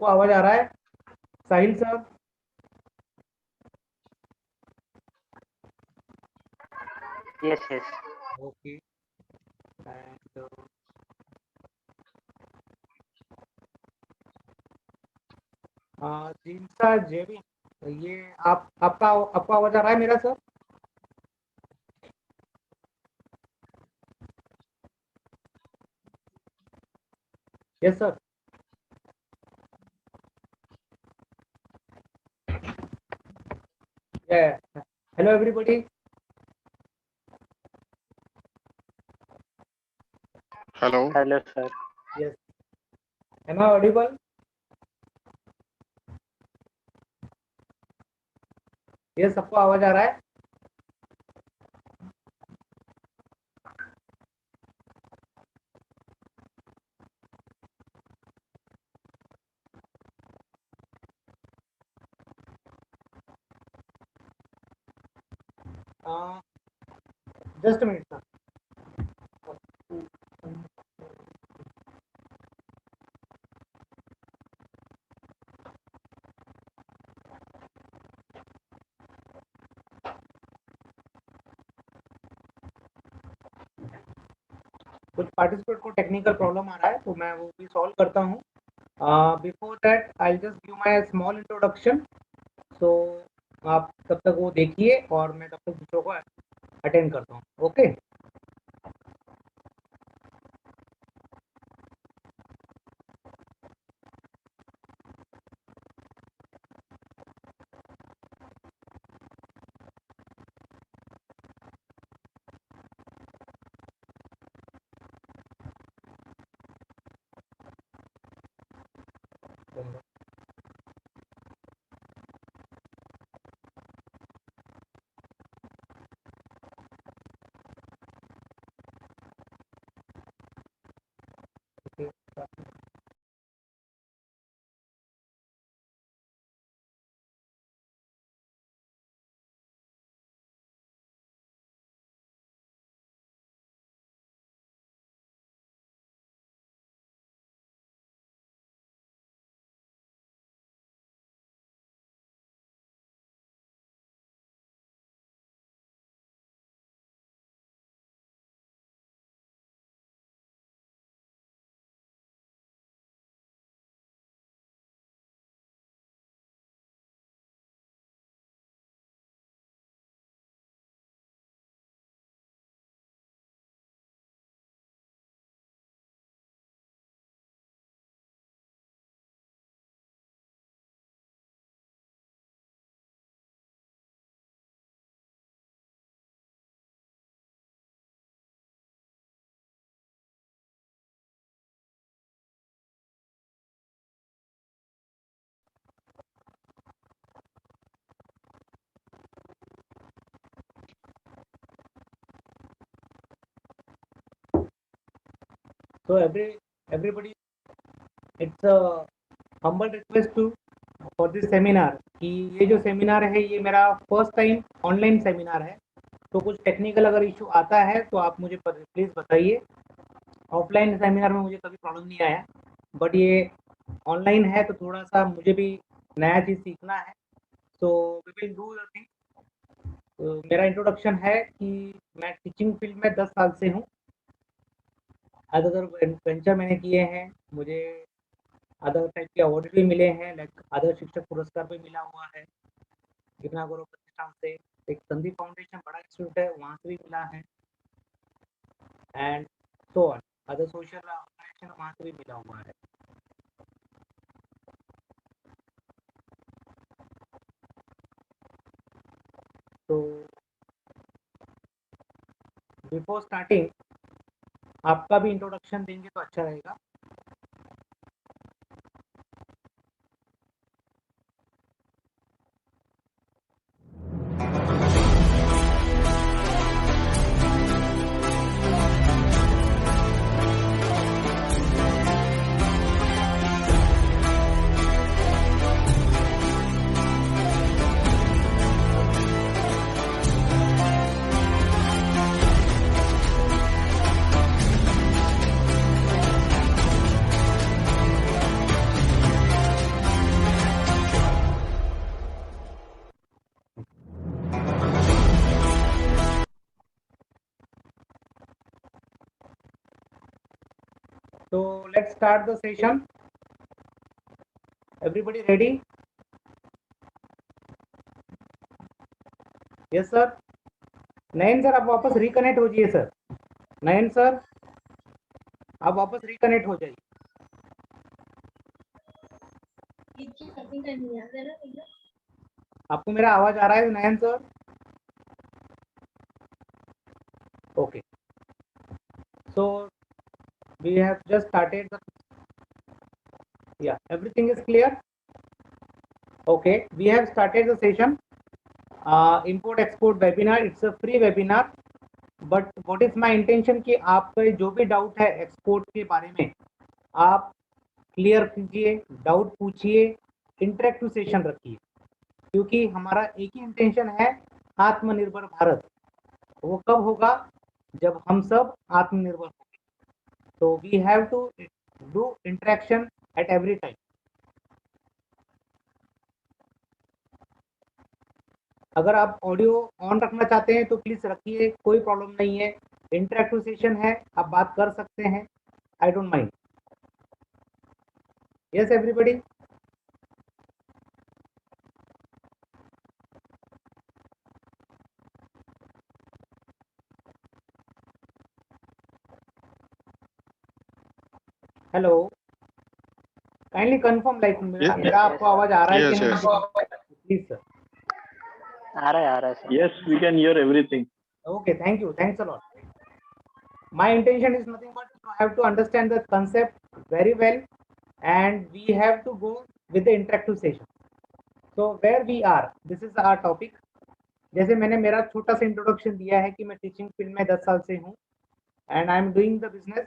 सबको आवाज आ रहा है? Sahil sir? Yes, yes. Okay. And जिनसा जेविन, ये आपका आवाज आ रहा है मेरा sir? Yes sir. Hello everybody. Hello. Hello, sir. Yes, am I audible? ये सबको आवाज आ रहा है? Just minute sir. कुछ पार्टिसिपेट को टेक्निकल प्रॉब्लम आ रहा है, तो मैं वो भी सॉल्व करता हूँ। Before that I just give my small introduction. So आप तब तक वो देखिए और मैं तब तक दूसरों को अटेंड करता हूँ। Okay. So everybody, it's a humble request to for this seminar कि ये जो सेमिनार है ये मेरा फर्स्ट टाइम ऑनलाइन सेमिनार है। तो कुछ टेक्निकल अगर इशू आता है तो आप मुझे प्लीज़ बताइए। ऑफलाइन सेमिनार में मुझे कभी प्रॉब्लम नहीं आया, बट ये ऑनलाइन है तो थोड़ा सा मुझे भी नया चीज़ सीखना है। So we will do the thing. मेरा इंट्रोडक्शन है कि मैं टीचिंग फील्ड में 10 साल से हूँ। अदर वेंचर मैंने किए हैं, मुझे अदर टाइप के अवार्ड भी मिले हैं, लाइक आदर्श शिक्षक पुरस्कार भी मिला हुआ है गिरना गौरव प्रतिष्ठान से। एक संदीप फाउंडेशन बड़ा इंस्टीट्यूट है, वहाँ से भी मिला है, and so on other social organisation वहाँ से भी मिला हुआ है। तो बिफोर स्टार्टिंग आपका भी इंट्रोडक्शन देंगे तो अच्छा रहेगा। let's start the session. Everybody ready? Yes sir. Nayan sir आप वापस रिकनेक्ट हो जाइए सर. नयन सर आप वापस रिकनेक्ट हो जाइए. आपको मेरा आवाज आ रहा है नयन sir? Okay. So we have just started the. Yeah, everything is clear. Okay, we have started the session. Import export webinar. It's a free webinar. But what is my intention कि आपका जो भी डाउट है export के बारे में आप clear कीजिए, डाउट पूछिए, इंटरेक्टिव सेशन रखिए, क्योंकि हमारा एक ही इंटेंशन है आत्मनिर्भर भारत. वो कब होगा? जब हम सब आत्मनिर्भर होंगे. तो we have to do interaction at every time. अगर आप ऑडियो ऑन रखना चाहते हैं तो प्लीज रखिए, कोई प्रॉब्लम नहीं है. इंटरेक्टिव सेशन है, आप बात कर सकते हैं. I don't mind. Yes everybody. Hello, kindly confirm like मेरा आपको आवाज आ रहा है कि नहीं? Please sir. आ रहा है sir. Yes, we can hear everything. Okay, thank you. Thanks a lot. My intention is nothing but you have to understand the concept very well, and we have to go with the interactive session. So where we are, this is our topic. जैसे मैंने मेरा छोटा सा introduction दिया है कि मैं teaching field में 10 साल से हूँ, and I am doing the business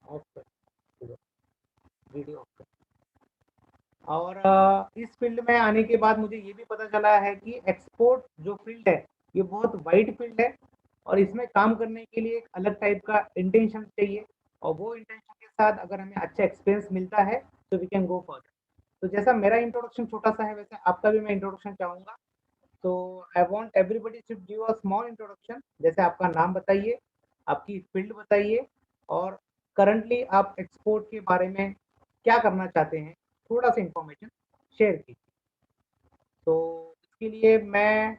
of video. और इस फील्ड में आने के बाद मुझे ये भी पता चला है कि एक्सपोर्ट जो फील्ड है ये बहुत वाइड फील्ड है, और इसमें काम करने के लिए एक अलग टाइप का इंटेंशन चाहिए, और वो इंटेंशन के साथ अगर हमें अच्छा एक्सपीरियंस मिलता है तो वी कैन गो फर्दर. तो जैसा मेरा इंट्रोडक्शन छोटा सा है वैसे आपका भी मैं इंट्रोडक्शन चाहूँगा. तो I want everybody should give a small introduction. जैसे आपका नाम बताइए, आपकी फील्ड बताइए, और करंटली आप एक्सपोर्ट के बारे में क्या करना चाहते हैं, थोड़ा सा इंफॉर्मेशन शेयर कीजिए. तो इसके लिए मैं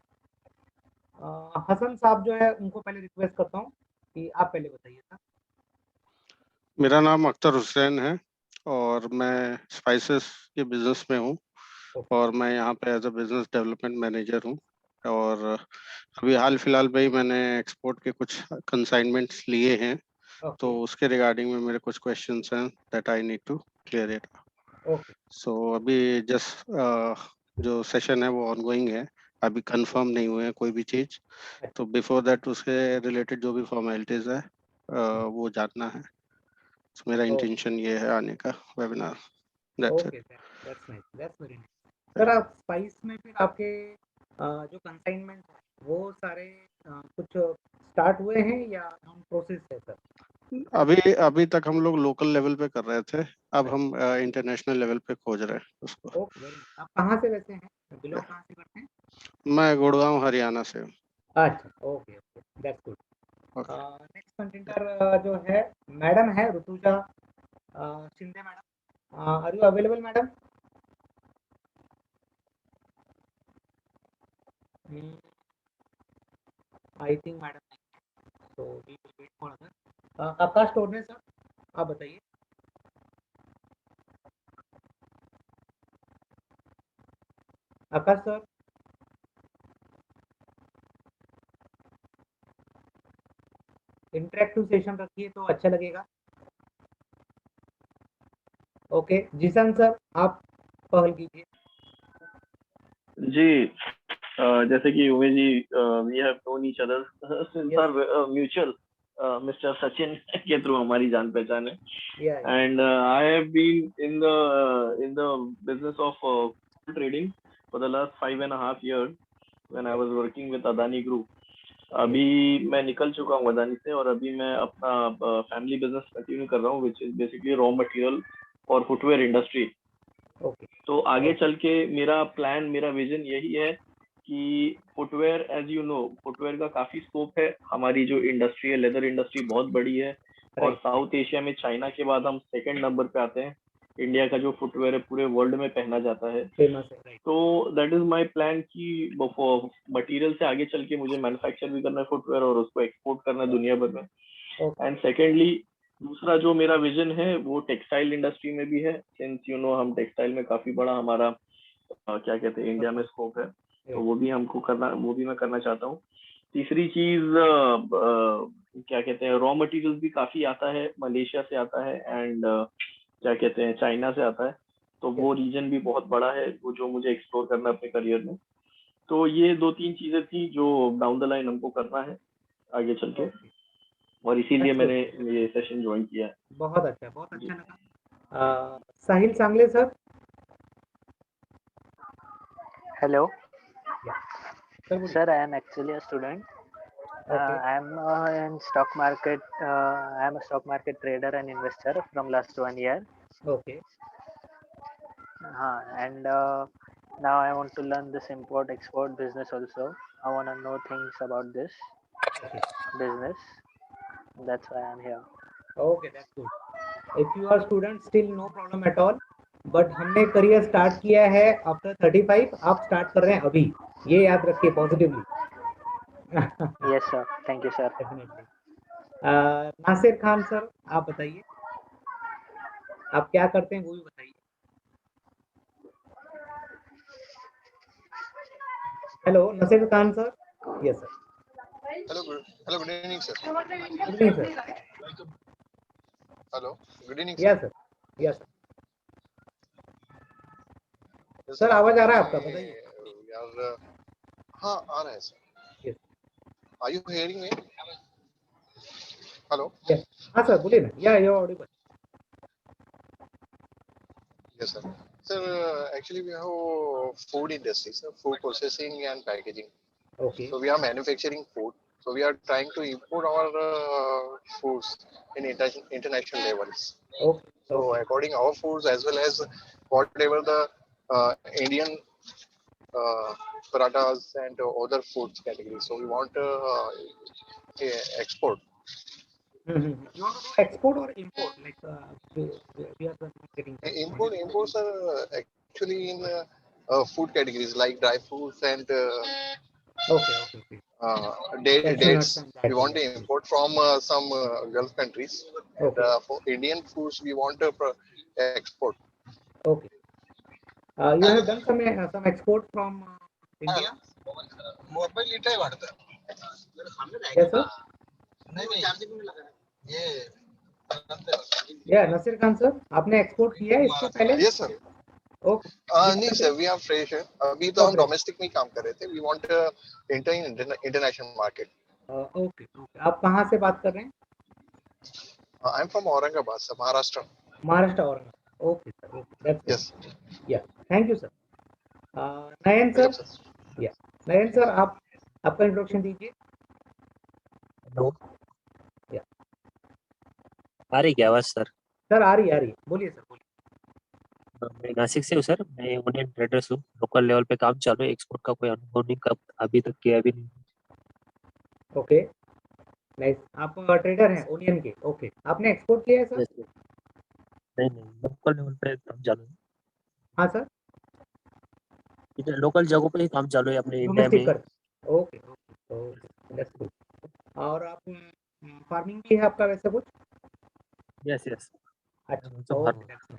हसन साहब जो है उनको पहले रिक्वेस्ट करता हूँ कि आप पहले बताइए सर. मेरा नाम अख्तर हुसैन है और मैं स्पाइसेस के बिजनेस में हूँ, और मैं यहाँ पे as a business development manager हूँ. और अभी हाल फिलहाल में ही मैंने एक्सपोर्ट के कुछ कंसाइनमेंट्स लिए हैं, तो उसके रिगार्डिंग में मेरे कुछ क्वेश्चंस हैं that I need to clear it. So अभी जस्ट जो सेशन है वो ऑनगोइंग है, अभी कंफर्म नहीं हुए हैं कोई भी चीज़. तो बिफोर दैट उसके रिलेटेड जो भी फॉर्मेलिटीज़ है वो जानना है. So, मेरा इंटेंशन ये है आने का webinar. Okay, that's nice, that's very nice. Sir आप स्पाइस में फिर आपके जो कंसाइनमेंट है वो सारे कुछ स्टार्ट हुए हैं या ऑन प्रोसेस है सर? अभी तक हम लोग लोकल लेवल पे कर रहे थे, अब हम इंटरनेशनल लेवल पे खोज रहे हैं उसको. Okay, very nice. आप कहाँ से वैसे हैं, बिलोंग कहाँ से करते हैं? मैं गुड़गांव हरियाणा से हूँ. अच्छा, okay okay, that's good. Next contender जो है मैडम है Rutuja Shinde madam. Are you available madam? I think madam नहीं, तो we will wait for other. Akash Torne sir आप बताइए. आकाश सर. इंटरेक्टिव सेशन रखिए तो अच्छा लगेगा. ओके, जिसान सर आप पहल कीजिए. जी, जैसे कि Umesh ji, we have known each other since our mutual mister Sachin के थ्रू हमारी जान पहचान है. And I have been in the business of trading for the last 5.5 years when I was working with Adani group. अभी मैं निकल चुका हूँ अदानी से, और अभी मैं अपना फैमिली बिजनेस कंटिन्यू कर रहा हूँ, which is basically raw material और फुटवेयर इंडस्ट्री. तो आगे चल के मेरा प्लान, मेरा विजन यही है कि footwear, as you know, footwear का काफी स्कोप है. हमारी जो इंडस्ट्री है, लेदर इंडस्ट्री बहुत बड़ी है, और Right. साउथ एशिया में चाइना के बाद हम सेकंड नंबर पे आते हैं। इंडिया का जो फुटवेयर है पूरे वर्ल्ड में पहना जाता है। फेमस है, राइट। तो दैट इज माय प्लान कि मटेरियल से आगे चल के मुझे मैन्युफैक्चर भी करना है फुटवेयर और उसको एक्सपोर्ट करना है दुनिया भर में। ओके, एंड सेकेंडली दूसरा जो मेरा विजन है वो टेक्सटाइल इंडस्ट्री में भी है, सिंस यू नो हम टेक्सटाइल में काफी बड़ा हमारा क्या कहते हैं इंडिया में स्कोप है, तो वो भी हमको करना, वो भी मैं करना चाहता हूँ। तीसरी चीज क्या कहते हैं रॉ मटेरियल्स भी काफी आता है, मलेशिया से आता है एंड क्या कहते हैं चाइना से आता है, तो वो रीजन भी बहुत बड़ा है वो जो मुझे एक्सप्लोर करना है अपने करियर में। तो ये 2-3 चीजें थी जो डाउन द लाइन हमको करना है आगे चल के, और इसीलिए मैंने ये सेशन ज्वाइन किया है। बहुत अच्छा लगा। साहिल सांगले sir. Hello. Sir Sir, I am actually a student. I am in stock market. I am a stock market trader and investor from last 1 year. Okay, And now I want to learn this import-export business also. I want to know things about this business. That's why I am here. Okay, that's good. If you are student still no problem at all, but हमने career start किया है after 35, आप start कर रहे हैं अभी, ये याद रखिए positively. Yes, sir. Thank you, sir. Definitely. Nasir Khan sir, आप बताइए आप क्या करते हैं, वो भी बताइए। Hello Naseer Khan sir. Yes sir. Hello, good evening, sir. Good evening sir. Hello, good evening, yes sir. Sir, yes sir. आवाज आ रहा है आपका, बताइए। यार हाँ आ रहा है sir. Yes. Are you hearing me? Hello. Yes. हाँ सर बोलिए ना। या you Audible. Yes, sir. Sir, actually we have food industry, sir, food processing and packaging. Okay, So we are manufacturing food. So we are trying to import our foods in international levels. Okay, So according our foods as well as whatever the Indian parathas and other foods categories. So we want export. You want to do export or import? Like we are getting that. Imports are actually in food categories like dry fruits and Okay. dates. We want to import from some Gulf countries. Okay. And, for Indian foods, we want to export. Okay. You have done some export from India? Yes, sir. Yeah, Naseer Khan sir, आपने export किया है इससे पहले? Yes, sir. Okay. नहीं sir, we are fresh है। अभी तो हम डोमेस्टिक में काम कर रहे थे। We want enter in international market. Okay. आप कहाँ से बात कर रहे हैं? I am from Aurangabad sir, Maharashtra. Aurangabad. Okay sir, okay, that's yes. Yeah thank you sir. Nayan sir. Yeah Nayan sir, आप आपका इंट्रोडक्शन दीजिए। हेलो, या आ रही क्या आवाज सर? सर आ रही है, बोलिए सर, बोलिए। मैं नासिक से हूँ सर। मैं ओनियन ट्रेडर्स हूँ। लोकल लेवल पे काम चालू है। एक्सपोर्ट का कोई अनुभव नहीं, कब अभी तक किया भी नहीं। Okay, nice. आप ट्रेडर हैं ओनियन के? ओके, आपने एक्सपोर्ट किया है सर? नहीं, लोकल लेवल पे काम चालू है। हाँ सर, इधर लोकल जगहों पे ही काम चालू है अपने इंडिया डोमेस्टिक में। कर। Okay, that's good. और आप फार्मिंग भी है आपका वैसे कुछ? यस। अच्छा, okay, that's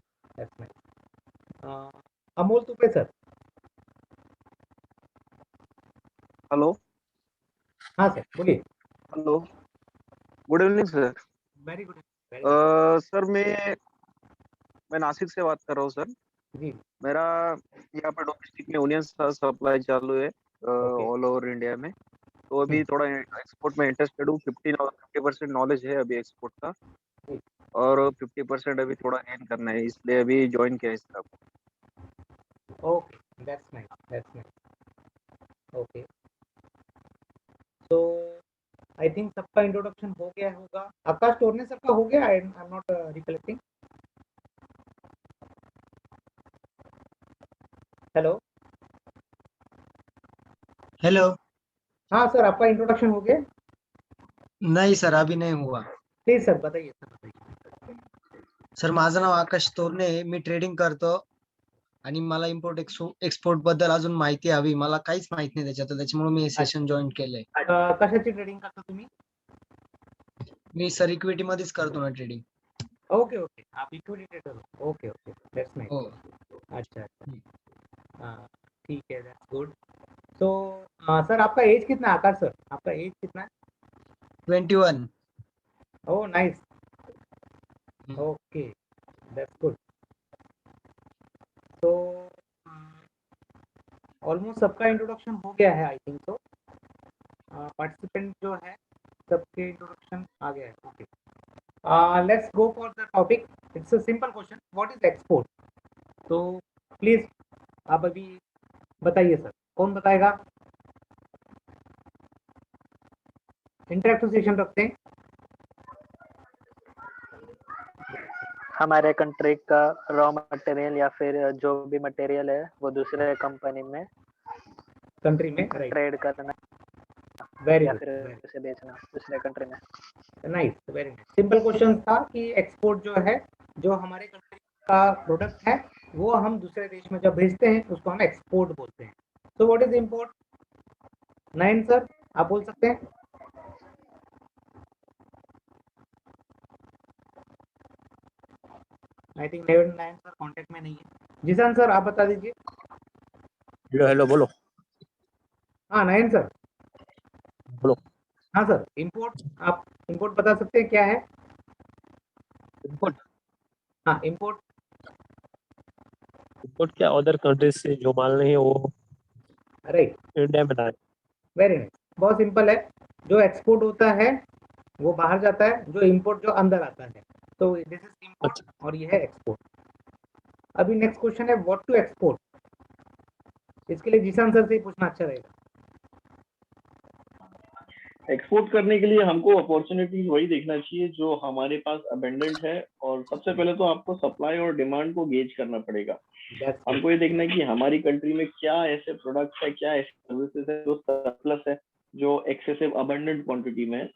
nice. Amol Tupe sir. Hello. हाँ सर, बोलिए। Hello, good evening sir. Very good. Sir मैं नासिक से बात कर रहा हूँ सर। जी। मेरा यहाँ पर डोमेस्टिक में ओनियन सप्लाई चालू है ऑल ओवर इंडिया में। तो अभी थोड़ा एक्सपोर्ट में इंटरेस्टेड हूँ। 50% नॉलेज है अभी एक्सपोर्ट का, और 50% अभी थोड़ा गेन करना है, इसलिए अभी ज्वाइन किया है इस तरफ। Okay, that's nice. ओके, तो आई थिंक सबका इंट्रोडक्शन हो गया होगा। आकाश टोरने सबका हो गया? I am not recollecting. Hello. हाँ सर, आपका इंट्रोडक्शन हो गया? नहीं सर, अभी नहीं हुआ। प्लीज सर बताइए सर. सर माझं नाव आकाश तोरणे आहे. मी ट्रेडिंग करतो आणि मला इम्पोर्ट एक्सपोर्ट बद्दल अजून माहिती हवी. मला काहीच माहित नाही त्याच्यात, त्याच्यामुळे मी सेशन जॉईन केलंय. कशाची ट्रेडिंग करता तुम्ही? मी सर इक्विटी मध्येच करतो ना ट्रेडिंग. ओके ओके, आप इक्विटी ट्रेडर हो. Okay okay, that's nice. हो. अच्छा अच्छा, हाँ ठीक है, दैट्स गुड. तो सर आपका एज कितना है आकाश सर? आपका एज कितना है? 21. Oh nice. Okay, that's good. तो ऑलमोस्ट सबका इंट्रोडक्शन हो गया है आई थिंक. तो पार्टिसिपेंट जो है सबके इंट्रोडक्शन आ गया है. Okay, let's go for the topic. It's a simple question, what is export? तो प्लीज आप अभी बताइए सर. कौन बताएगा? इंटरेक्टिव सेशन रखते हैं. हमारे कंट्री का रॉ मटेरियल या फिर जो भी मटेरियल है वो दूसरे कंपनी में कंट्री में ट्रेड करना, वेरी या गुड, फिर उसे बेचना दूसरे कंट्री में. Nice, very nice. Simple question था कि एक्सपोर्ट जो है, जो हमारे कंट्री का प्रोडक्ट है वो हम दूसरे देश में जब भेजते हैं उसको हम एक्सपोर्ट बोलते हैं. So what is import? Nayan sir आप बोल सकते हैं. I think Nayan sir contact में नहीं है. जिसान सर आप बता दीजिए. हेलो हेलो बोलो. हाँ नयन सर बोलो. हाँ सर, इंपोर्ट, आप इंपोर्ट बता सकते हैं क्या है? इंपोर्ट? हाँ इंपोर्ट. इंपोर्ट क्या, अदर कंट्रीज से जो माल नहीं है वो राइट, इंडिया में लाए. Very nice. बहुत सिंपल है. जो एक्सपोर्ट होता है वो बाहर जाता है, जो इंपोर्ट जो अंदर आता है. तो दिस इज इंपोर्ट और ये है एक्सपोर्ट. अभी नेक्स्ट क्वेश्चन है व्हाट टू एक्सपोर्ट. इसके लिए जिसान सर से ही पूछना अच्छा रहेगा. एक्सपोर्ट करने के लिए हमको अपॉर्चुनिटीज वही देखना चाहिए जो हमारे पास अबेंडेंट है, और सबसे पहले तो आपको सप्लाई और डिमांड को गेज करना पड़ेगा. हमको ये देखना है कि हमारी कंट्री में क्या ऐसे प्रोडक्ट्स है, क्या ऐसे सर्विसेज है जो सरप्लस है, जो एक्सेसिव अबेंडेंट क्वांटिटी में है,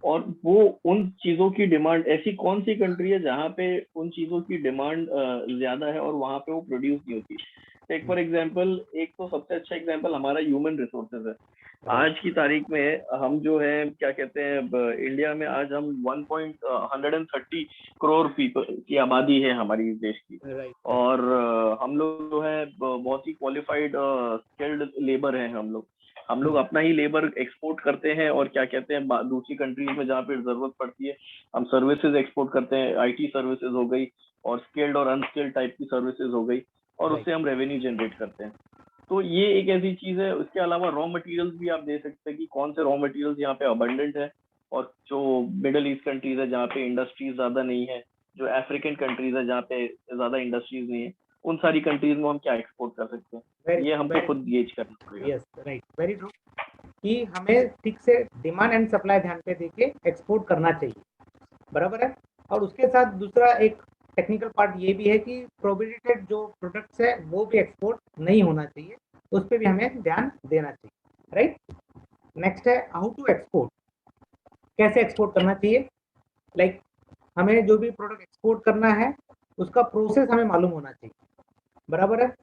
और वो उन चीजों की डिमांड, ऐसी कौन सी कंट्री है जहाँ पे उन चीजों की डिमांड ज्यादा है और वहाँ पे वो प्रोड्यूस नहीं होती. टेक फॉर एग्जांपल, एक तो सबसे अच्छा एग्जांपल हमारा ह्यूमन रिसोर्सेज है. आज की तारीख में हम जो है क्या कहते हैं, इंडिया में आज हम 1.130 करोड़ पीपल की आबादी है हमारी इस देश की. और हम लोग जो है बहुत ही क्वालिफाइड स्किल्ड लेबर है. हम लोग अपना ही लेबर एक्सपोर्ट करते हैं, और क्या कहते हैं दूसरी कंट्रीज में जहाँ पे जरूरत पड़ती है हम सर्विसेज एक्सपोर्ट करते हैं. आईटी सर्विसेज हो गई, और स्किल्ड और अनस्किल्ड टाइप की सर्विसेज हो गई, और उससे हम रेवेन्यू जनरेट करते हैं. तो ये एक ऐसी चीज है. उसके अलावा रॉ मटेरियल्स भी आप दे सकते हैं कि कौन से रॉ मटेरियल्स यहाँ पे अबंडेंट है, और जो मिडिल ईस्ट कंट्रीज है जहाँ पे इंडस्ट्रीज ज्यादा नहीं है, जो अफ्रीकन कंट्रीज है जहाँ पे ज्यादा इंडस्ट्रीज नहीं है, उन सारी कंट्रीज में हम क्या एक्सपोर्ट कर सकते हैं, ये हमको खुद गेज करना पड़ेगा. Yes right, very true. कि हमें ठीक से डिमांड एंड सप्लाई ध्यान पे देके एक्सपोर्ट करना चाहिए, बराबर है. और उसके साथ दूसरा एक टेक्निकल पार्ट ये भी है कि प्रोहिबिटेड जो प्रोडक्ट्स है वो भी एक्सपोर्ट नहीं होना चाहिए, उस पर भी हमें ध्यान देना चाहिए. राइट. नेक्स्ट है हाउ टू एक्सपोर्ट. कैसे एक्सपोर्ट करना चाहिए. लाइक हमें जो भी प्रोडक्ट एक्सपोर्ट करना है उसका प्रोसेस हमें मालूम होना चाहिए, बराबर है.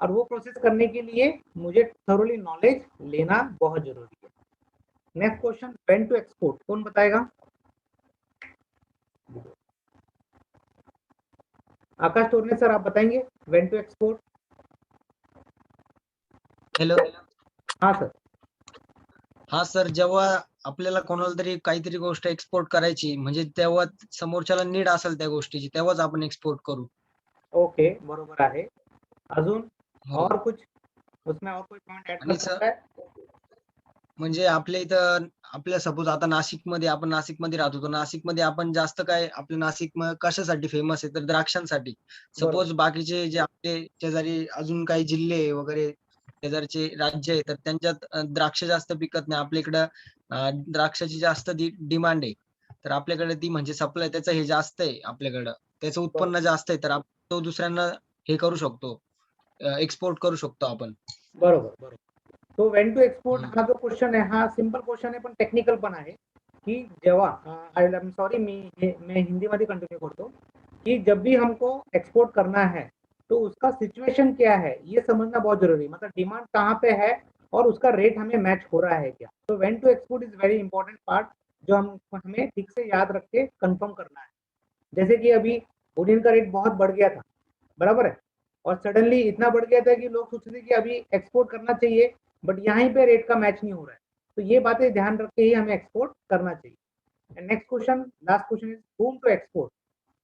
और वो प्रोसेस करने के लिए मुझे थोरोली नॉलेज लेना बहुत जरूरी है. Next question, when to export. कौन बताएगा? आकाश तोरणे सर आप बताएंगे व्हेन टू एक्सपोर्ट. हॅलो. हाँ सर. हा सर, जेव्हा आपल्याला कोणाला तरी काहीतरी गोष्ट एक्सपोर्ट करायची म्हणजे तेव्हा समोरच्याला नीड असेल त्या गोष्टीची, तेव्हाच आपण एक्सपोर्ट करू. ओके, बरोबर आहे. अजून हो. और कुछ उसमें और कोई पॉइंट ऐड कर आणि सकता है? म्हणजे आपल्या इथं आपल्या सपोज आता नाशिकमध्ये, आपण नाशिकमध्ये राहतो, तर नाशिकमध्ये आपण जास्त काय, आपल्या नाशिक कशासाठी फेमस आहे तर द्राक्षांसाठी. सपोज बाकीचे जे आपले शेजारी अजून काही जिल्हे वगैरे शेजारचे राज्य आहे तर त्यांच्यात द्राक्ष जास्त पिकत नाही. आपल्या इकडं द्राक्षाची जास्त डिमांड आहे, तर आपल्याकडे ती म्हणजे सप्लाय त्याचं हे जास्त आहे, आपल्याकडं त्याचं उत्पन्न जास्त आहे, तर आपण तो दुसऱ्यांना हे करू शकतो, एक्सपोर्ट करू शकतो आपण. बरोबर बरोबर. तो व्हेन टू एक्सपोर्ट हा जो क्वेश्चन आहे हा सिंपल क्वेश्चन आहे पण टेक्निकल पण आहे की जेव्हा आय एम सॉरी मैं हिंदीमध्ये कंटिन्यू करतो कि जब भी हमको एक्सपोर्ट करना है तो उसका सिचुएशन क्या है ये समझना बहुत जरूरी है, मतलब डिमांड कहाँ पे है और उसका रेट हमें मैच हो रहा है क्या। तो when to export is very important part जो हमें ठीक से याद रख के कंफर्म करना है। जैसे कि अभी ओनियन का रेट बहुत बढ़ गया था, बराबर है, और सडनली इतना बढ़ गया था कि लोग सोच रहे थे कि अभी एक्सपोर्ट करना चाहिए, बट यहाँ पे रेट का मैच नहीं हो रहा है। तो ये बातें ध्यान रख के ही हमें एक्सपोर्ट करना चाहिए। And next question, last question is whom to export.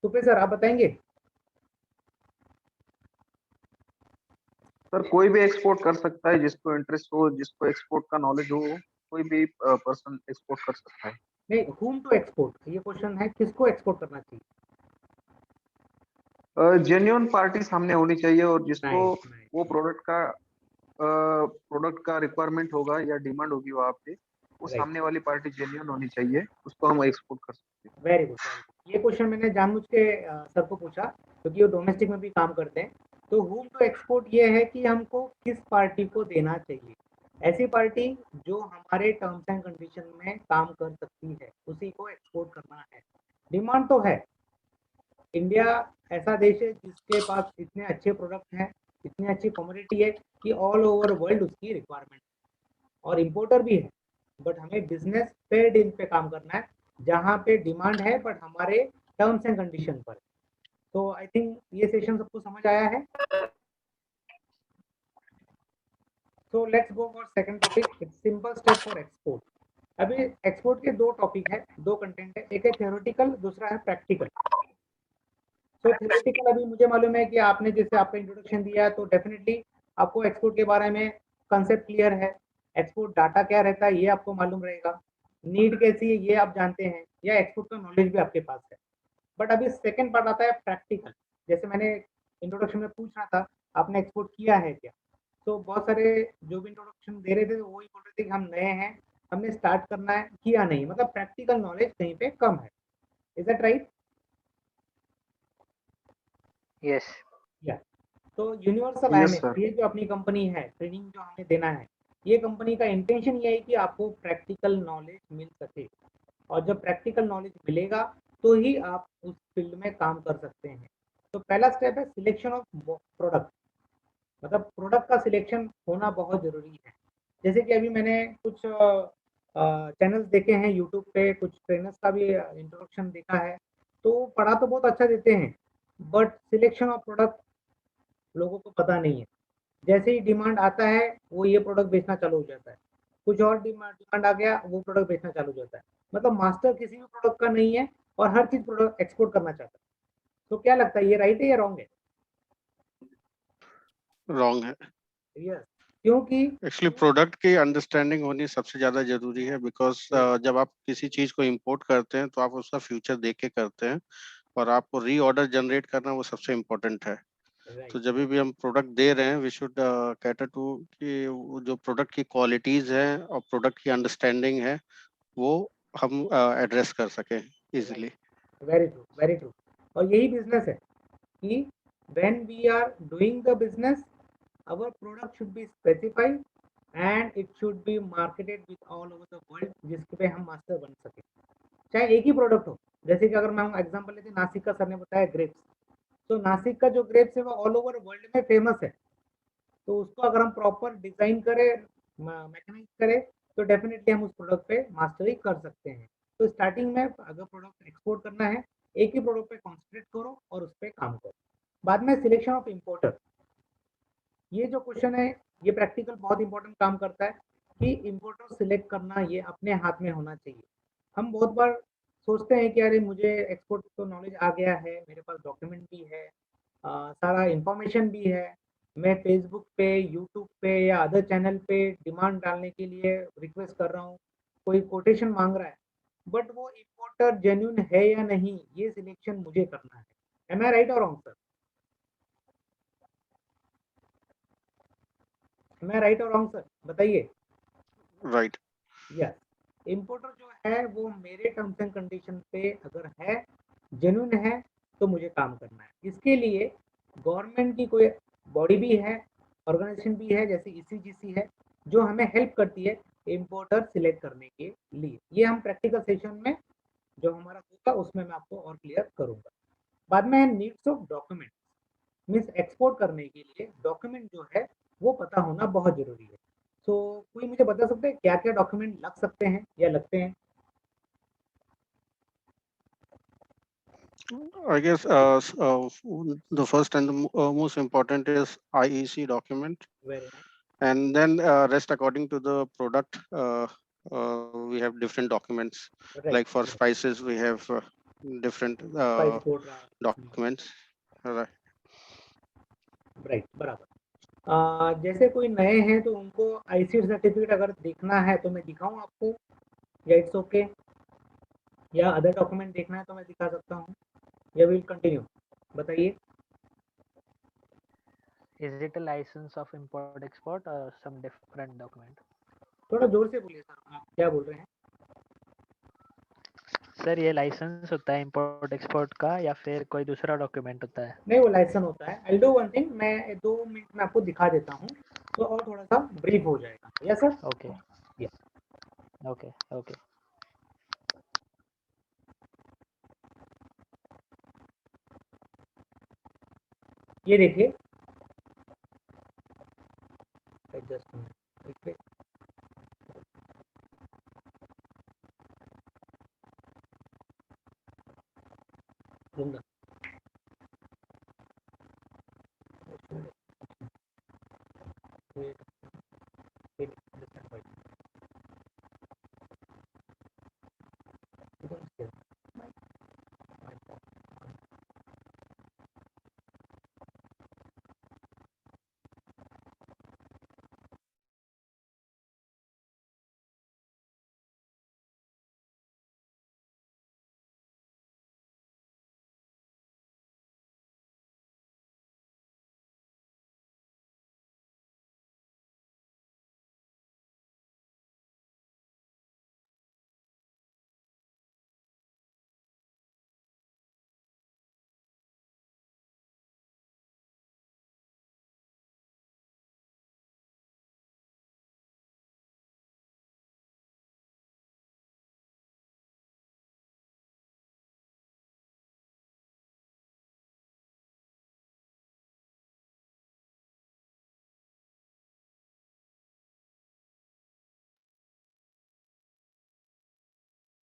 Supriya sir आप बताएंगे। सर कोई भी एक्सपोर्ट कर सकता है, जिसको इंटरेस्ट हो, जिसको एक्सपोर्ट का नॉलेज हो, कोई भी पर्सन एक्सपोर्ट कर सकता है। नहीं, whom टू एक्सपोर्ट, ये क्वेश्चन है किसको एक्सपोर्ट करना चाहिए। जेन्युइन पार्टी सामने होनी चाहिए, और जिसको Nice. वो प्रोडक्ट का रिक्वायरमेंट होगा या डिमांड होगी वहाँ पे, वो Right. सामने वाली पार्टी जेन्युइन होनी चाहिए, उसको हम एक्सपोर्ट कर सकते हैं। Very good. ये क्वेश्चन मैंने जानबूझ के सर को पूछा क्योंकि वो डोमेस्टिक में भी काम करते हैं। तो whom टू एक्सपोर्ट ये है कि हमको किस पार्टी को देना चाहिए। ऐसी पार्टी जो हमारे टर्म्स एंड कंडीशन में काम कर सकती है उसी को एक्सपोर्ट करना है। डिमांड तो है, इंडिया ऐसा देश है जिसके पास इतने अच्छे प्रोडक्ट हैं, इतनी अच्छी कमोडिटी है कि ऑल ओवर वर्ल्ड उसकी रिक्वायरमेंट और इम्पोर्टर भी है। बट हमें बिजनेस फेयर डील पे काम करना है जहाँ पे डिमांड है बट हमारे टर्म्स एंड कंडीशन पर। तो आई थिंक ये सेशन सबको समझ आया है। So let's go for second topic, it's simple step for export. अभी एक्सपोर्ट के दो टॉपिक है, दो कंटेंट है, एक है थ्योरेटिकल, दूसरा है प्रैक्टिकल। तो थ्योरेटिकल अभी मुझे मालूम है कि आपने जैसे आपका इंट्रोडक्शन दिया तो डेफिनेटली आपको एक्सपोर्ट के बारे में कंसेप्ट क्लियर है, एक्सपोर्ट डाटा क्या रहता है ये आपको मालूम रहेगा, नीड कैसी है ये आप जानते हैं, या एक्सपोर्ट का नॉलेज भी आपके पास है। बट अभी सेकंड पार्ट आता है प्रैक्टिकल। जैसे मैंने इंट्रोडक्शन में पूछ रहा था आपने एक्सपोर्ट किया है क्या, तो बहुत सारे जो भी इंट्रोडक्शन दे रहे थे वो ही बोल रहे थे कि हम नए हैं, हमने स्टार्ट करना है, किया नहीं, मतलब प्रैक्टिकल नॉलेज कहीं पे कम है। Is that right? यस। या तो यूनिवर्सल Yes, IMS sir. ये जो अपनी कंपनी है, ट्रेनिंग जो हमें देना है, ये कंपनी का इंटेंशन ये है कि आपको प्रैक्टिकल नॉलेज मिल सके, और जब प्रैक्टिकल नॉलेज मिलेगा तो ही आप उस फील्ड में काम कर सकते हैं। तो पहला स्टेप है सिलेक्शन ऑफ प्रोडक्ट, मतलब प्रोडक्ट का सिलेक्शन होना बहुत जरूरी है। जैसे कि अभी मैंने कुछ चैनल्स देखे हैं यूट्यूब पे, कुछ ट्रेनर्स का भी इंट्रोडक्शन देखा है, तो पढ़ा तो बहुत अच्छा देते हैं बट सिलेक्शन ऑफ प्रोडक्ट लोगों को पता नहीं है। जैसे ही डिमांड आता है वो ये प्रोडक्ट बेचना चालू हो जाता है, कुछ और डिमांड आ गया वो प्रोडक्ट बेचना चालू हो जाता है, मतलब मास्टर किसी भी प्रोडक्ट का नहीं है और हर चीज प्रोडक्ट एक्सपोर्ट करना चाहता है। तो क्या लगता है ये राइट है या रॉन्ग है? रॉन्ग है। यस, क्योंकि एक्चुअली प्रोडक्ट की अंडरस्टैंडिंग होनी सबसे ज़्यादा ज़रूरी है, बिकॉज जब आप किसी चीज़ को इंपोर्ट करते हैं तो आप उसका फ्यूचर देख के करते हैं, और आपको री ऑर्डर जनरेट करना वो सबसे इम्पोर्टेंट है। तो जब भी हम प्रोडक्ट दे रहे हैं वी शुड कैटर टू कि वो जो प्रोडक्ट की क्वालिटीज़ हैं और प्रोडक्ट की अंडरस्टैंडिंग है वो हम एड्रेस कर सकें easily. Very true, very true. और यही बिजनेस है कि when we are doing the business our product should be specified and it should be marketed with all over the world, जिसके पे हम मास्टर बन सके। चाहे एक ही प्रोडक्ट हो, जैसे कि अगर मैं एग्जांपल लेते नासिक का, सर ने बताया ग्रेप्स, तो नासिक का जो ग्रेप्स है वो ऑल ओवर वर्ल्ड में फेमस है। तो उसको अगर हम प्रॉपर डिजाइन करें, मैकेनाइज करें, तो डेफिनेटली हम उस प्रोडक्ट पे मास्टरी कर सकते हैं। तो स्टार्टिंग में अगर प्रोडक्ट एक्सपोर्ट करना है एक ही प्रोडक्ट पे कॉन्सेंट्रेट करो और उस पर काम करो। बाद में सिलेक्शन ऑफ इम्पोर्टर, ये जो क्वेश्चन है ये प्रैक्टिकल बहुत इंपॉर्टेंट काम करता है कि इम्पोर्टर सिलेक्ट करना ये अपने हाथ में होना चाहिए। हम बहुत बार सोचते हैं कि अरे मुझे एक्सपोर्ट तो नॉलेज आ गया है, मेरे पास डॉक्यूमेंट भी है, सारा इंफॉर्मेशन भी है, मैं फेसबुक पे, यूट्यूब पे या अदर चैनल पे डिमांड डालने के लिए रिक्वेस्ट कर रहा हूँ, कोई कोटेशन मांग रहा है, बट वो इम्पोर्टर जेन्युइन है या नहीं ये सिलेक्शन मुझे करना है। एम आई राइट और रॉन्ग सर? मैं राइट और रॉन्ग सर बताइए? राइट। यस, इम्पोर्टर जो है वो मेरे टर्म्स एंड कंडीशन पे अगर है, जेन्युइन है, तो मुझे काम करना है। इसके लिए गवर्नमेंट की कोई बॉडी भी है, ऑर्गेनाइजेशन भी है, जैसे ECGC है, जो हमें हेल्प करती है इंपोर्टर सिलेक्ट करने के लिए। ये हम प्रैक्टिकल सेशन में जो हमारा होगा उसमें मैं आपको और क्लियर करूंगा। बाद में है needs of document, means export करने के लिए डॉक्यूमेंट जो है वो पता होना बहुत जरूरी है। तो कोई मुझे बता सकते हैं क्या क्या डॉक्यूमेंट लग सकते हैं या लगते हैं? I guess the first and the most important is IEC document, very nice, and then rest according to the product. We have different documents. Right, Like for spices, we have different spice code, documents. Right. Right, बराबर। जैसे कोई नए हैं तो उनको IC certificate अगर देखना है तो मैं दिखाऊं आपको, या इट्स ओके, या अदर डॉक्यूमेंट देखना है तो मैं दिखा सकता हूँ, या विल कंटिन्यू, बताइए। Is it a license of import export or some different document? थोड़ा जोर से बोलिए सर, आप क्या बोल रहे हैं? सर ये लाइसेंस होता है इंपोर्ट एक्सपोर्ट का या फिर कोई दूसरा डॉक्यूमेंट होता है? नहीं, वो लाइसेंस होता है। आई डू वन थिंग, मैं 2 मिनट में आपको दिखा देता हूँ तो और थोड़ा सा ब्रीफ हो जाएगा। Yes sir. Okay okay okay. ये देखिए, जस्ट दूंगा।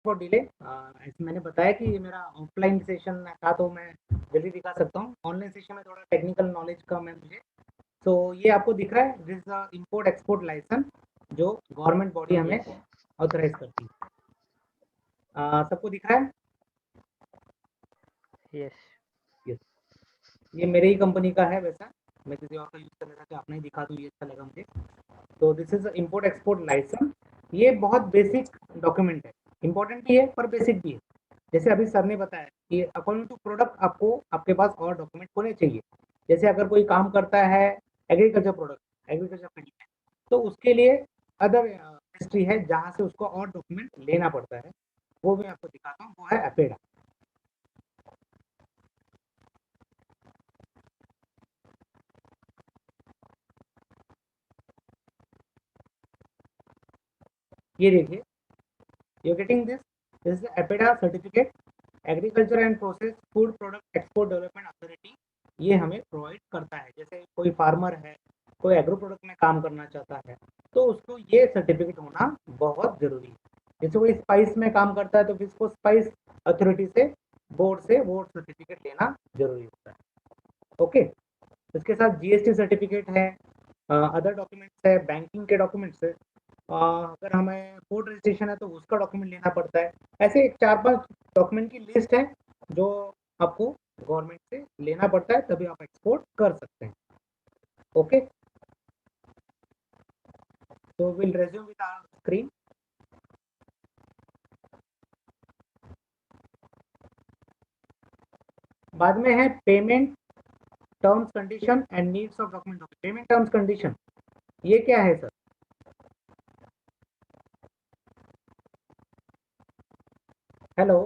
फॉर डिले, ऐसे मैंने बताया कि ये मेरा ऑफलाइन सेशन था तो मैं जल्दी दिखा सकता हूँ। ऑनलाइन सेशन में थोड़ा टेक्निकल नॉलेज कम है मुझे। तो ये आपको दिख रहा है, दिस इंपोर्ट एक्सपोर्ट लाइसेंस जो गवर्नमेंट बॉडी हमें Yes. ऑथराइज करती है। सबको दिख रहा है? यस। यस, ये मेरे ही कंपनी का है, वैसा मैं किसी और का यूज कर रहा था, अपना ही दिखा दूँ, ये अच्छा लगा मुझे। तो this is import export licence. ये बहुत बेसिक डॉक्यूमेंट है, इंपॉर्टेंट भी है पर बेसिक भी है। जैसे अभी सर ने बताया कि अकॉर्डिंग टू प्रोडक्ट आपको आपके पास और डॉक्यूमेंट होने चाहिए। जैसे अगर कोई काम करता है एग्रीकल्चर प्रोडक्ट, एग्रीकल्चर फील्ड में, तो उसके लिए अदर हिस्ट्री है जहाँ से उसको और डॉक्यूमेंट लेना पड़ता है, वो मैं आपको दिखाता हूँ, वो है एपेडा। ये देखिए, you getting this is APEDA certificate, agriculture and process food product export development authority, ये हमें प्रोवाइड करता है। जैसे कोई फार्मर है, कोई एग्रो प्रोडक्ट में काम करना चाहता है तो उसको ये सर्टिफिकेट होना बहुत जरूरी है। जैसे कोई स्पाइस में काम करता है तो फिर उसको स्पाइस अथॉरिटी से वो सर्टिफिकेट लेना जरूरी होता है। ओके, इसके साथ जीएसटी सर्टिफिकेट है, अदर डॉक्यूमेंट्स है, बैंकिंग के डॉक्यूमेंट्स है, अगर हमें फूड रजिस्ट्रेशन है तो उसका डॉक्यूमेंट लेना पड़ता है। ऐसे 4-5 डॉक्यूमेंट की लिस्ट है जो आपको गवर्नमेंट से लेना पड़ता है, तभी आप एक्सपोर्ट कर सकते हैं। ओके, तो will resume with our screen. बाद में है payment terms condition and needs of document. Payment terms condition ये क्या है सर? हेलो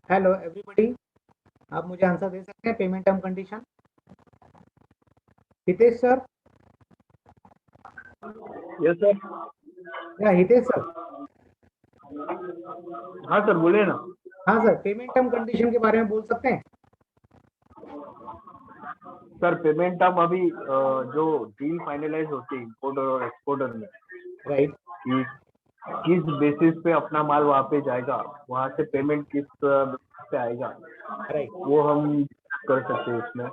हेलो एवरीबॉडी, आप मुझे आंसर दे सकते हैं payment term condition? Hitesh sir, yes sir. या हितेश सर? हाँ सर बोलिए ना। हाँ सर, पेमेंट टर्म कंडीशन के बारे में बोल सकते हैं? सर पेमेंट टर्म अभी जो डील फाइनलाइज होती है इम्पोर्टर और एक्सपोर्टर में, राइट, कि किस बेसिस पे अपना माल वहाँ पे जाएगा, वहाँ से पेमेंट किस बेसिस पे आएगा, राइट, वो हम कर सकते हैं इसमें।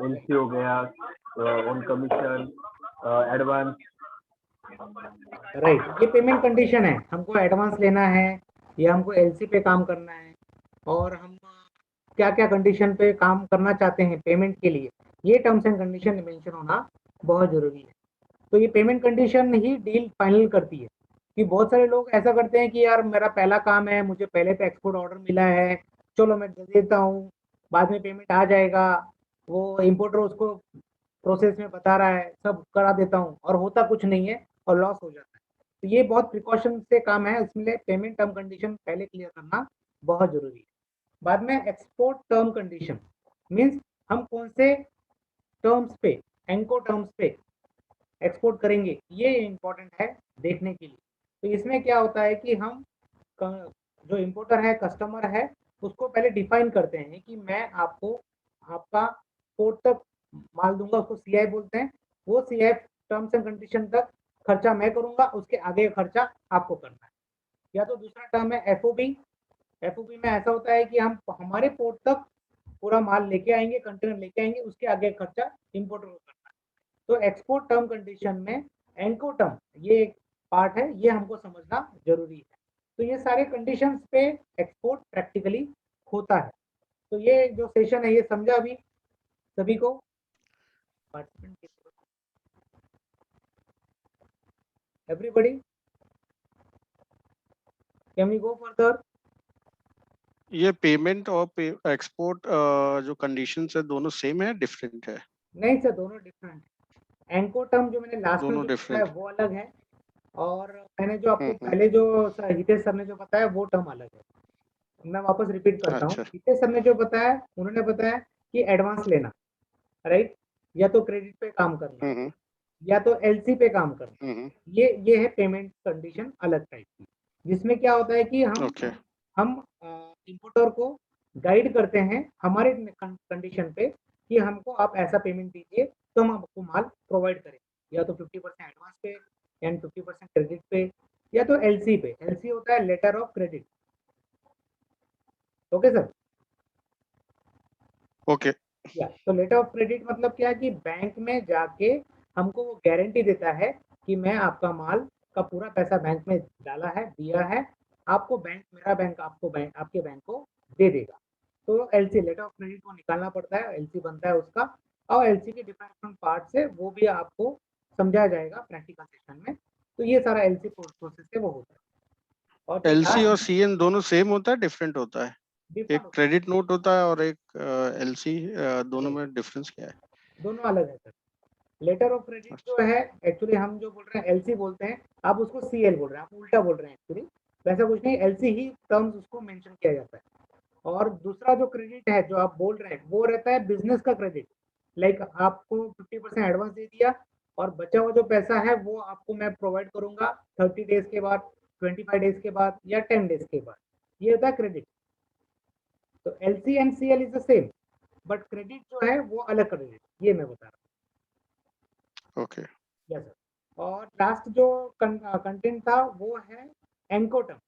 एलसी हो गया, ऑन कमीशन, एडवांस। राइट। ये पेमेंट कंडीशन है, हमको एडवांस लेना है या हमको एलसी पे काम करना है, और हम क्या क्या कंडीशन पे काम करना चाहते हैं पेमेंट के लिए, ये टर्म्स एंड कंडीशन मेंशन होना बहुत जरूरी है। तो ये पेमेंट कंडीशन ही डील फाइनल करती है। कि बहुत सारे लोग ऐसा करते हैं कि यार मेरा पहला काम है, मुझे पहले पे एक्सपोर्ट ऑर्डर मिला है, चलो मैं दे देता हूँ, बाद में पेमेंट आ जाएगा, वो इम्पोर्टर उसको प्रोसेस में बता रहा है, सब करा देता हूँ, और होता कुछ नहीं है और लॉस हो जाता है। तो ये बहुत प्रिकॉशन से काम है, इसमें पेमेंट टर्म कंडीशन पहले क्लियर करना बहुत जरूरी है। बाद में एक्सपोर्ट टर्म कंडीशन मीन्स हम कौन से टर्म्स पे, एंको टर्म्स पे एक्सपोर्ट करेंगे, ये इम्पोर्टेंट है देखने के लिए। तो इसमें क्या होता है कि हम जो इम्पोर्टर है, कस्टमर है, उसको पहले डिफाइन करते हैं कि मैं आपको आपका पोर्ट तक माल दूंगा, उसको सीआई बोलते हैं। वो सीआई टर्म्स एंड कंडीशन तक खर्चा मैं करूंगा, उसके आगे का खर्चा आपको करना है। या तो दूसरा टर्म है एफओबी। एफओबी में ऐसा होता है कि हम हमारे पोर्ट तक पूरा माल लेके आएंगे, कंटेनर लेके आएंगे, उसके आगे खर्चा इम्पोर्टर को करना है। तो एक्सपोर्ट टर्म कंडीशन में एंको टर्म ये एक पार्ट है, ये हमको समझना जरूरी है। तो ये सारे कंडीशंस पे एक्सपोर्ट प्रैक्टिकली होता है। तो ये जो सेशन है ये समझा अभी सभी को? Participant everybody, can we go further? ये पेमेंट और एक्सपोर्ट जो कंडीशंस है दोनों सेम है, डिफरेंट है? नहीं सर, दोनों डिफरेंट है। एंको टर्म जो मैंने लास्ट में दोनों जो बताया डिफरेंट। वो अलग है, और मैंने जो आपको हम्म। पहले जो हितेश सर ने जो बताया वो टर्म अलग है। मैं वापस रिपीट करता हूँ। अच्छा। हितेश सर ने जो बताया, उन्होंने बताया कि एडवांस लेना, राइट, या तो क्रेडिट पे काम करना, हम्म। या तो एलसी पे काम करना। हम्म। ये है पेमेंट कंडीशन अलग टाइप की, जिसमें क्या होता है कि ओके। हम इंपोर्टर को गाइड करते हैं हमारे कंडीशन पे कि हमको आप ऐसा पेमेंट दीजिए तो हम आपको माल प्रोवाइड करें, या तो 50% एडवांस पे एंड 50% क्रेडिट पे, या तो एलसी पे। एलसी होता है letter of credit. Okay sir? Okay. या तो लेटर ऑफ क्रेडिट मतलब क्या है कि बैंक में जाके हमको वो गारंटी देता है कि मैं आपका माल का पूरा पैसा बैंक में डाला है, दिया है, आपको बैंक, मेरा बैंक आपको बैंक, आपके बैंक को दे देगा। तो एलसी, लेटर ऑफ क्रेडिट को निकालना पड़ता है, एलसी बनता है उसका, और एलसी के डिफरेंट पार्ट है वो भी आपको समझाया जाएगा प्रैक्टिकल सेशन में। तो ये सारा एलसी प्रोसेस है वो होता है। और जो एलसी और लास्ट सीएन दोनों सेम होता है, डिफरेंट होता है? एक डिफरेंट, क्रेडिट नोट होता है और एक एलसी, दोनों में डिफरेंस क्या है? दोनों अलग है सर। लेटर ऑफ क्रेडिट अच्छा। जो है, एक्चुअली हम जो बोल रहे हैं एलसी बोलते हैं, आप उसको सीएल बोल रहे हैं, आप उल्टा बोल रहे हैं एक्चुअली। वैसा कुछ नहीं, एलसी ही टर्म्स उसको मेंशन किया जाता है। और दूसरा जो क्रेडिट है जो आप बोल रहे हैं वो रहता है बिजनेस का क्रेडिट। लाइक आपको 50% एडवांस दे दिया, और बचा हुआ जो पैसा है वो आपको मैं प्रोवाइड करूंगा 30 डेज के बाद, 25 डेज के बाद, या 10 डेज के बाद। ये होता है क्रेडिट। तो LC and CL is the same, but credit जो है वो अलग क्रेडिट, ये मैं बता रहा हूँ। ओके। Yes sir. और लास्ट जो कंटेंट था वो है एंकोटम।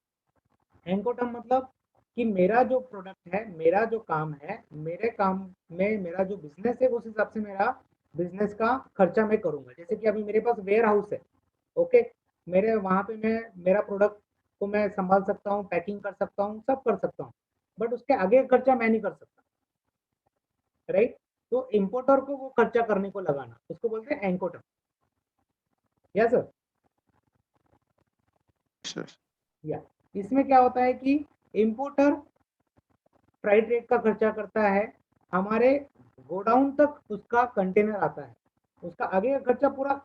एंकोटम मतलब कि मेरा जो प्रोडक्ट है, मेरा जो काम है, मेरे काम में मेरा जो बिजनेस है, उस हिसाब से मेरा बिजनेस का खर्चा मैं करूंगा। जैसे कि अभी मेरे पास वेयर हाउस है, ओके, मेरे वहां पे मैं मेरा प्रोडक्ट को मैं संभाल सकता हूँ, पैकिंग कर सकता हूँ, सब कर सकता हूँ, बट उसके आगे का खर्चा मैं नहीं कर सकता, राइट। तो इम्पोर्टर को वो खर्चा करने को लगाना, उसको बोलते हैं एंकोटम। Yes sir? या इसमें क्या होता है कि इंपोर्टर फ्राइट रेट का खर्चा करता है, हमारे गोडाउन तक उसका कंटेनर आता है, उसका आगे का खर्चा पूरा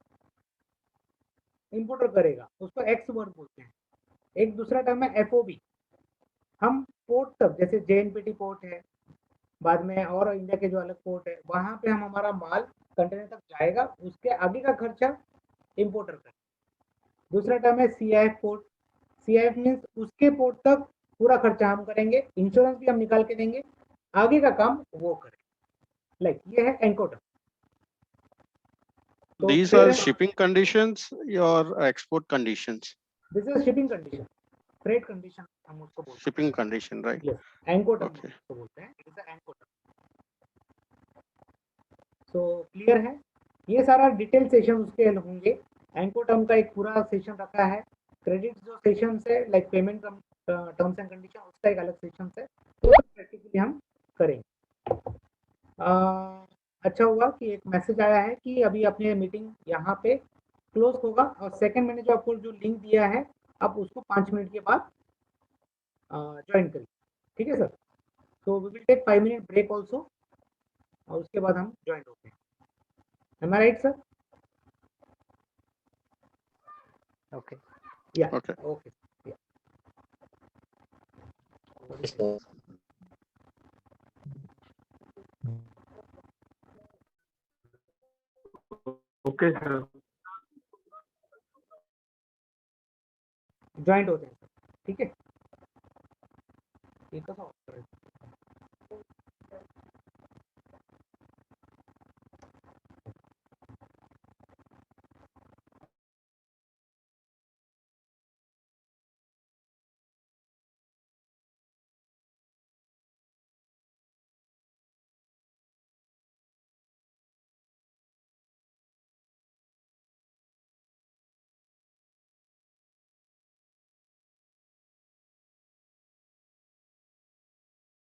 इंपोर्टर करेगा, उसको एक्स वर्क बोलते हैं। एक दूसरा टर्म है एफओबी। हम पोर्ट तक, जैसे जेएनपीटी पोर्ट है, बाद में और इंडिया के जो अलग पोर्ट है, वहां पे हम हमारा माल कंटेनर तक जाएगा, उसके आगे का खर्चा इंपोर्टर का। दूसरा टर्म है CIF पोर्ट। CIF मीन्स उसके पोर्ट तक पूरा खर्चा हम करेंगे, इंश्योरेंस भी हम निकाल के देंगे, आगे का काम वो करें। लाइक ये है एंको term. These are shipping conditions or export conditions? This is shipping condition, freight condition हम उसको बोलते हैं। Shipping condition, right? Yes, Incoterm Okay. उसको बोलते हैं। It is a Incoterm. So clear है? ये सारा डिटेल सेशन उसके होंगे। एंको टर्म का एक पूरा सेशन रखा है। क्रेडिट जो सेशन है like payment terms and condition, उसका एक अलग सेशन है, तो प्रैक्टिकली हम करेंगे। अच्छा हुआ कि एक मैसेज आया है कि अभी अपने मीटिंग यहाँ पे क्लोज होगा, और सेकंड मैंने जो आपको जो लिंक दिया है आप उसको 5 मिनट के बाद ज्वाइन करिए। ठीक है सर? तो we will take 5 minute break also, और उसके बाद हम ज्वाइन होते हैं। Am I right, sir? Okay. Yeah. Okay. Okay. Yeah. Okay, sir. Joint होते हैं, ठीक है? ठीक है सर।